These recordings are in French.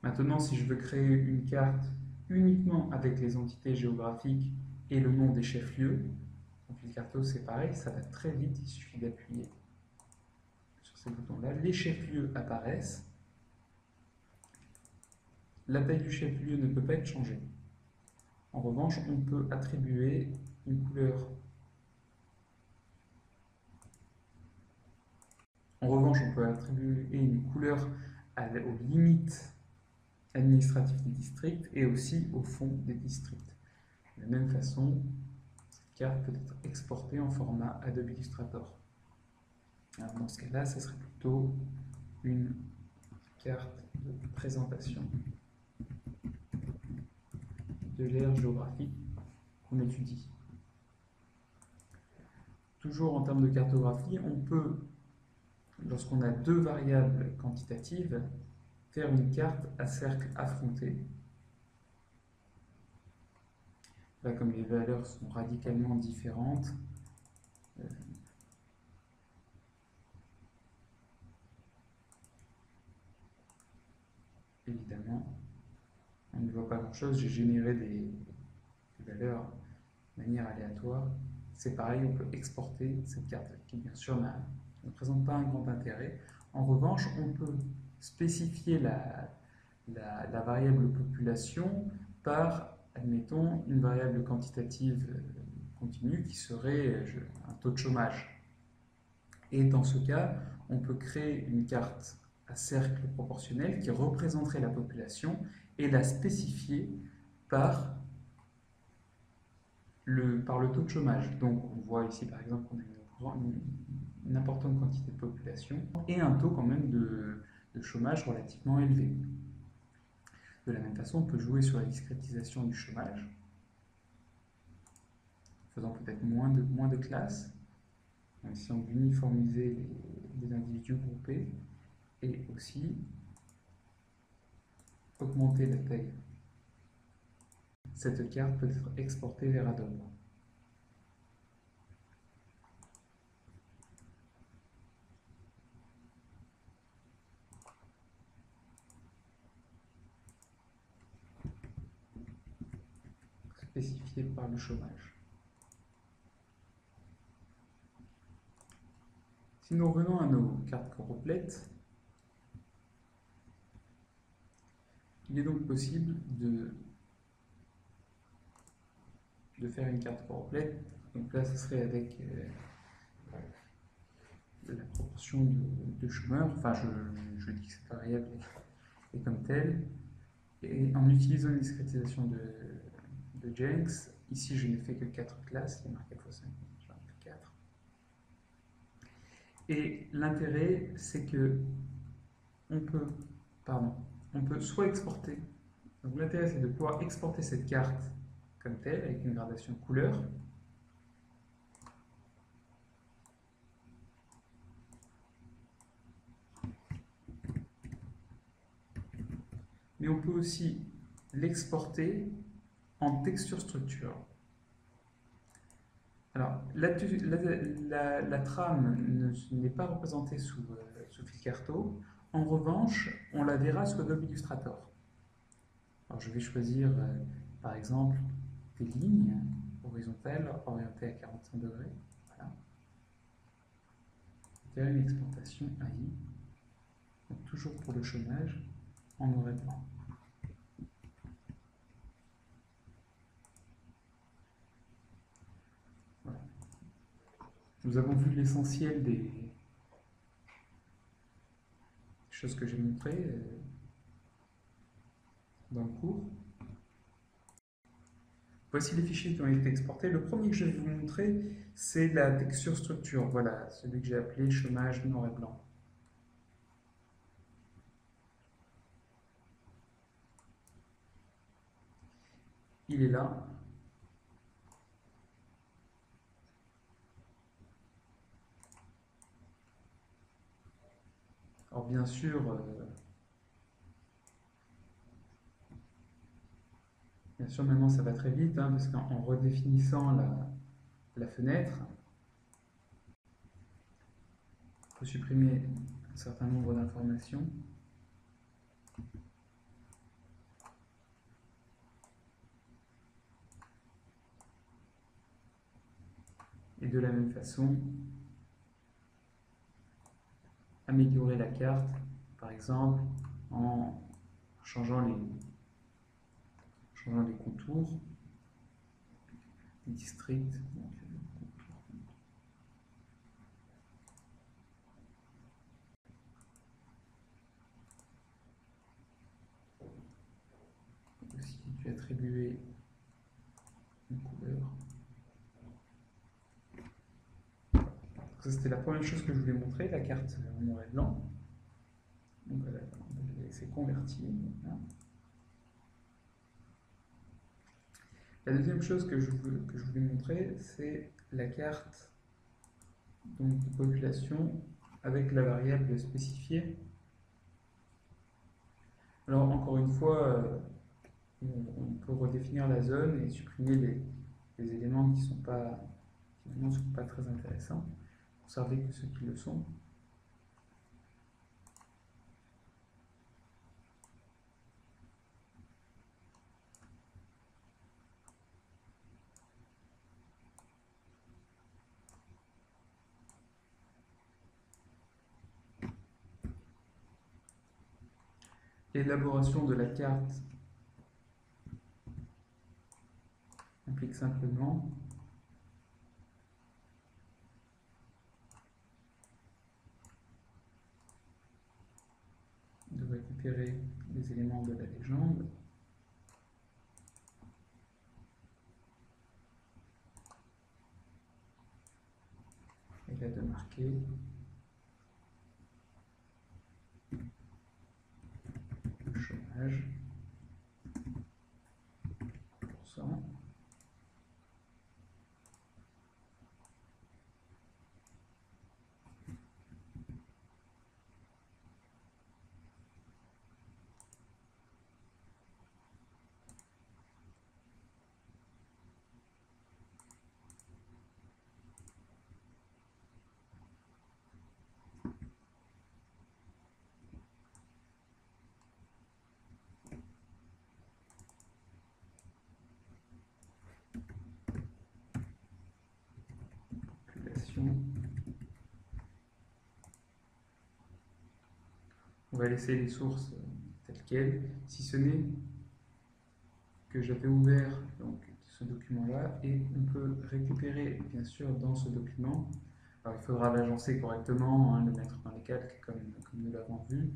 Maintenant, si je veux créer une carte uniquement avec les entités géographiques et le nom des chefs-lieux, donc Carto c'est pareil, ça va très vite, il suffit d'appuyer sur ces boutons-là. Les chefs-lieux apparaissent. La taille du chef-lieu ne peut pas être changée. En revanche, on peut attribuer une couleur. En revanche, on peut attribuer une couleur aux limites administratives des districts et aussi au fond des districts. De la même façon, cette carte peut être exportée en format Adobe Illustrator. Alors dans ce cas-là, ce serait plutôt une carte de présentation de l'aire géographique qu'on étudie. Toujours en termes de cartographie, on peut, lorsqu'on a deux variables quantitatives, faire une carte à cercle affronté. Là, comme les valeurs sont radicalement différentes, évidemment, on ne voit pas grand-chose. J'ai généré des valeurs de manière aléatoire. C'est pareil, on peut exporter cette carte, qui bien sûr ne présente pas un grand intérêt. En revanche, on peut spécifier la variable population par, admettons, une variable quantitative continue qui serait un taux de chômage. Et dans ce cas, on peut créer une carte à cercle proportionnel qui représenterait la population et la spécifier par le taux de chômage. Donc on voit ici par exemple qu'on a une importante quantité de population et un taux quand même de chômage relativement élevé. De la même façon, on peut jouer sur la discrétisation du chômage, faisant peut-être moins de classes, en essayant d'uniformiser les individus groupés, et aussi augmenter la taille. Cette carte peut être exportée vers Adobe. Spécifiée par le chômage. Si nous revenons à nos cartes complètes, il est donc possible de faire une carte complète. Donc là, ce serait avec la proportion de chômeurs. Enfin, je dis que cette variable est comme telle. Et en utilisant une discrétisation de Jenks, ici je n'ai fait que 4 classes, il y a marqué x5, j'en ai fait 4. Et l'intérêt, c'est que on peut soit exporter. Donc l'intérêt, c'est de pouvoir exporter cette carte comme telle, avec une gradation couleur. Mais on peut aussi l'exporter en texture structure. Alors, la trame n'est pas représentée sous fil carto. En revanche, on la verra sous Adobe Illustrator. Alors, je vais choisir, par exemple, des lignes horizontales orientées à 45 degrés. Voilà. Faire une exportation AI. Donc, toujours pour le chômage, en noir et blanc. Voilà. Nous avons vu l'essentiel des choses que j'ai montrées dans le cours. Voici les fichiers qui ont été exportés. Le premier que je vais vous montrer, c'est la texture structure. Voilà, celui que j'ai appelé chômage noir et blanc. Il est là. Alors bien sûr, maintenant ça va très vite, parce qu'en redéfinissant la fenêtre, il faut supprimer un certain nombre d'informations. de la même façon, améliorer la carte, par exemple, en changeant les contours, les districts. Aussi, tu attribuer une couleur. Ça, c'était la première chose que je voulais montrer, la carte en noir et blanc. Donc, on va la laisser convertir. Voilà. La deuxième chose que je voulais montrer, c'est la carte donc, de population avec la variable spécifiée. Alors, encore une fois, on peut redéfinir la zone et supprimer les éléments qui ne sont pas très intéressants. Conserver que ceux qui le sont. L'élaboration de la carte implique simplement de récupérer les éléments de la légende et là de marquer le chômage %. On va laisser les sources telles quelles, si ce n'est que j'avais ouvert donc, ce document-là et on peut récupérer bien sûr dans ce document. Alors, il faudra l'agencer correctement, le mettre dans les calques comme nous l'avons vu,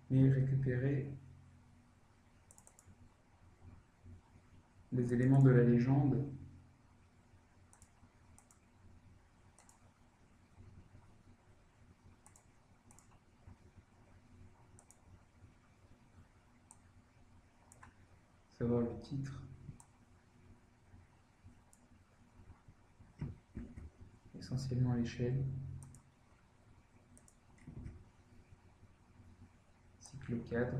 mais récupérer les éléments de la légende savoir le titre, essentiellement l'échelle, cycle cadre,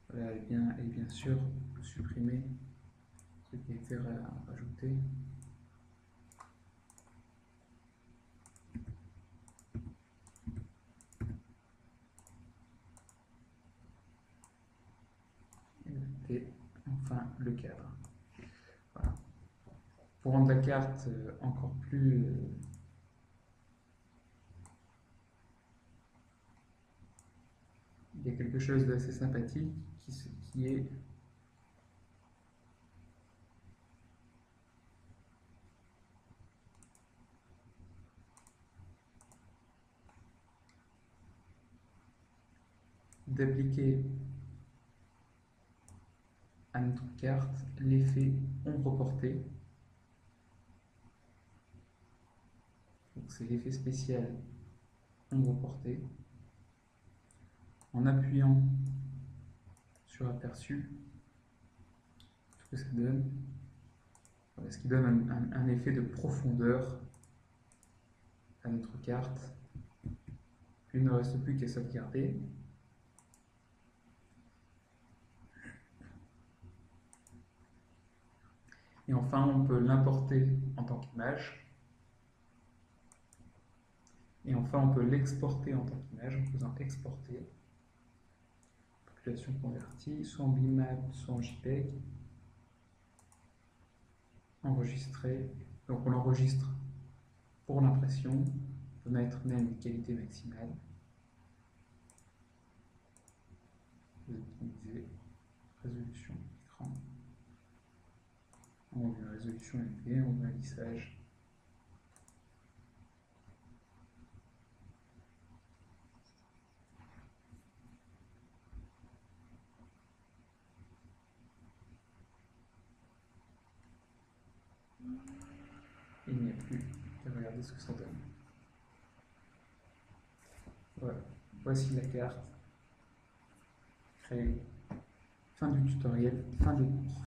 voilà, et bien sûr supprimer ce qui a été rajouté. Et enfin le cadre. Voilà. Pour rendre la carte encore plus il y a quelque chose d'assez sympathique qui est d'appliquer à notre carte l'effet ombre portée. C'est l'effet spécial ombre portée. En appuyant sur aperçu, ce que ça donne, ce qui donne un effet de profondeur à notre carte. Il ne reste plus qu'à sauvegarder. Et enfin, on peut l'importer en tant qu'image. Et enfin, on peut l'exporter en tant qu'image en faisant exporter, population convertie, soit en bitmap, soit en JPEG, enregistrer. Donc on l'enregistre pour l'impression, on peut mettre même qualité maximale, optimiser, résolution écran, on veut une résolution élevée, on veut un lissage. Il n'y a plus qu'à regarder ce que ça donne. Voilà, voici la carte créée. Fin du tutoriel, fin de cours.